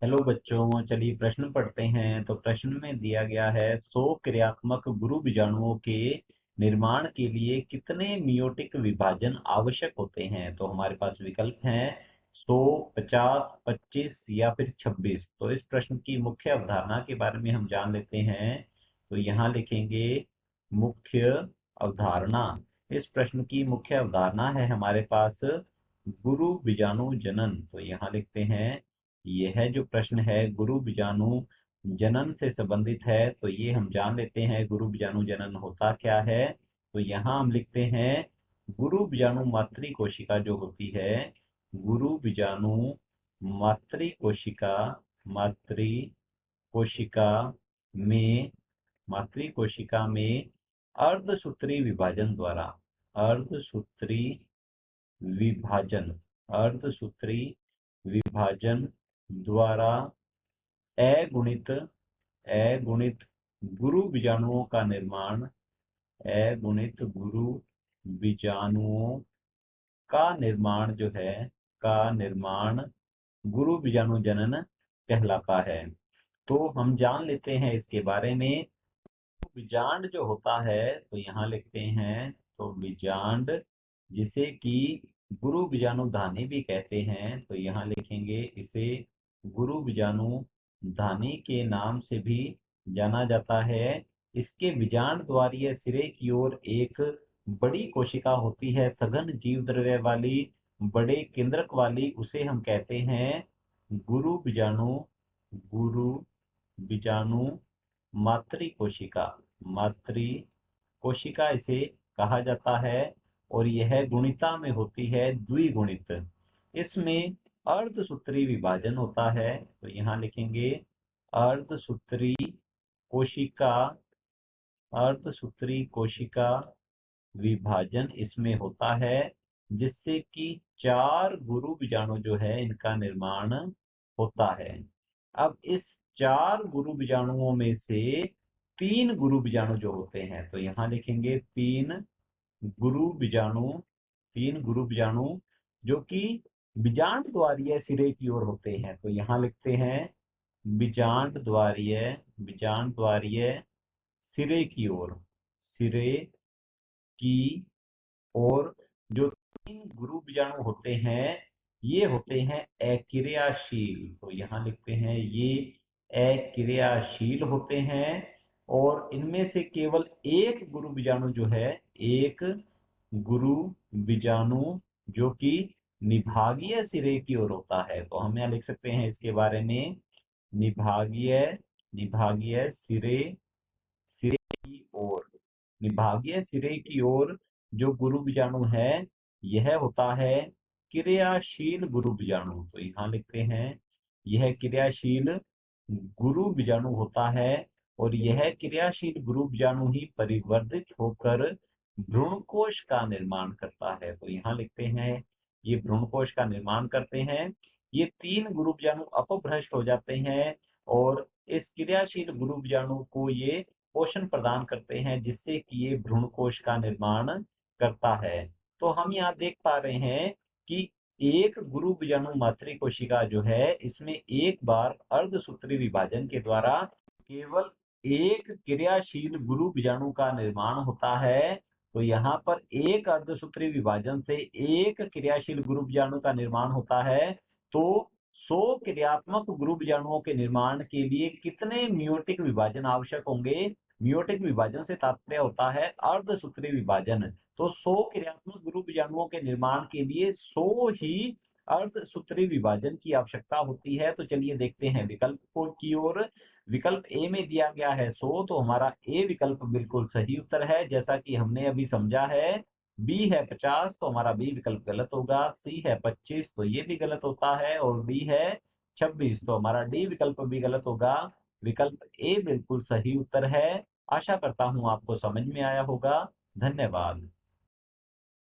Hello बच्चों, चलिए प्रश्न पढ़ते हैं। तो प्रश्न में दिया गया है 100 क्रियात्मक गुरु बीजाणुओं के निर्माण के लिए कितने मियोटिक विभाजन आवश्यक होते हैं। तो हमारे पास विकल्प हैं 100, 50, 25 या फिर 26। तो इस प्रश्न की मुख्य अवधारणा के बारे में हम जान लेते हैं। तो यहाँ लिखेंगे मुख्य अवधारणा। इस प्रश्न की मुख्य अवधारणा है हमारे पास गुरु बीजाणु जनन। तो यहाँ लिखते हैं यह जो प्रश्न है गुरु बीजाणु जनन से संबंधित है। तो ये हम जान लेते हैं गुरु बीजाणु जनन होता क्या है। तो यहाँ हम लिखते हैं गुरु बीजाणु मातृ कोशिका जो होती है, गुरु बीजाणु मातृ कोशिका, मातृ कोशिका में मातृ कोशिका में अर्धसूत्री विभाजन द्वारा, अर्धसूत्री विभाजन, अर्धसूत्री विभाजन द्वारा अगुणित अगुणित गुरु बीजाणुओं का निर्माण, अगुणित गुरु बीजाणुओं का निर्माण जो है, का निर्माण गुरु बीजाणु जनन कहलाता है। तो हम जान लेते हैं इसके बारे में। बीजांड जो होता है, तो यहाँ लिखते हैं तो बीजांड जिसे कि गुरु बीजाणु धानी भी कहते हैं। तो यहाँ लिखेंगे इसे गुरु बीजाणु धानी के नाम से भी जाना जाता है। इसके बीजांड द्वारीय सिरे की ओर एक बड़ी कोशिका होती है, सघन जीव द्रव्य वाली, बड़े केंद्रक वाली। उसे हम कहते हैं गुरु बीजाणु, गुरु बीजाणु मातृ कोशिका, मातृ कोशिका इसे कहा जाता है। और यह गुणिता में होती है द्विगुणित। इसमें अर्धसूत्री विभाजन होता है। तो यहाँ लिखेंगे अर्धसूत्री कोशिका, अर्धसूत्री कोशिका विभाजन इसमें होता है, जिससे कि 4 गुरु बीजाणु जो है इनका निर्माण होता है। अब इस 4 गुरु बीजाणुओं में से 3 गुरु बीजाणु जो होते हैं, तो यहाँ लिखेंगे 3 गुरु बीजाणु, 3 गुरु बीजाणु जो कि बीजांड द्वारीय सिरे की ओर होते हैं। तो यहाँ लिखते हैं बीजांड द्वारीय, बीजांड द्वारीय सिरे की ओर, सिरे की ओर जो 3 गुरु बीजाणु होते हैं ये होते हैं अक्रियाशील। तो यहाँ लिखते हैं ये अक्रियाशील होते हैं। और इनमें से केवल एक गुरु बीजाणु जो है, एक गुरु बीजाणु जो कि निभागीय सिरे की ओर होता है। तो हम यहाँ लिख सकते हैं इसके बारे में निभागीय, निभागीय सिरे, सिरे की ओर, निभागीय सिरे की ओर जो गुरु बीजाणु है यह होता है क्रियाशील गुरु बीजाणु। तो यहाँ लिखते हैं यह क्रियाशील गुरु बीजाणु होता है। और यह क्रियाशील गुरु बीजाणु ही परिवर्धित होकर भ्रूणकोश का निर्माण करता है। तो यहाँ लिखते हैं ये भ्रूणकोश का निर्माण करते हैं। ये 3 गुरु बीजाणु अपभ्रष्ट हो जाते हैं और इस क्रियाशील गुरु बीजाणु को ये पोषण प्रदान करते हैं, जिससे कि ये भ्रूणकोश का निर्माण करता है। तो हम यहाँ देख पा रहे हैं कि एक गुरु बीजाणु मातृ कोशिका जो है इसमें एक बार अर्धसूत्री विभाजन के द्वारा केवल एक क्रियाशील गुरु बीजाणु का निर्माण होता है। तो यहाँ पर एक अर्धसूत्री विभाजन से एक क्रियाशील गुरु बीजाणु का निर्माण होता है। तो 100 क्रियात्मक गुरु बीजाणुओं के निर्माण के लिए कितने मियोटिक विभाजन आवश्यक होंगे। मियोटिक विभाजन से तात्पर्य होता है अर्धसूत्री विभाजन। तो 100 क्रियात्मक गुरु बीजाणुओं के निर्माण के लिए 100 ही अर्धसूत्री विभाजन की आवश्यकता होती है। तो चलिए देखते हैं विकल्प को की ओर। विकल्प ए में दिया गया है 100, तो हमारा ए विकल्प बिल्कुल सही उत्तर है, जैसा कि हमने अभी समझा है। बी है 50, तो हमारा बी विकल्प गलत होगा। सी है 25, तो ये भी गलत होता है। और डी है 26, तो हमारा डी विकल्प भी गलत होगा। विकल्प ए बिल्कुल सही उत्तर है। आशा करता हूं आपको समझ में आया होगा। धन्यवाद।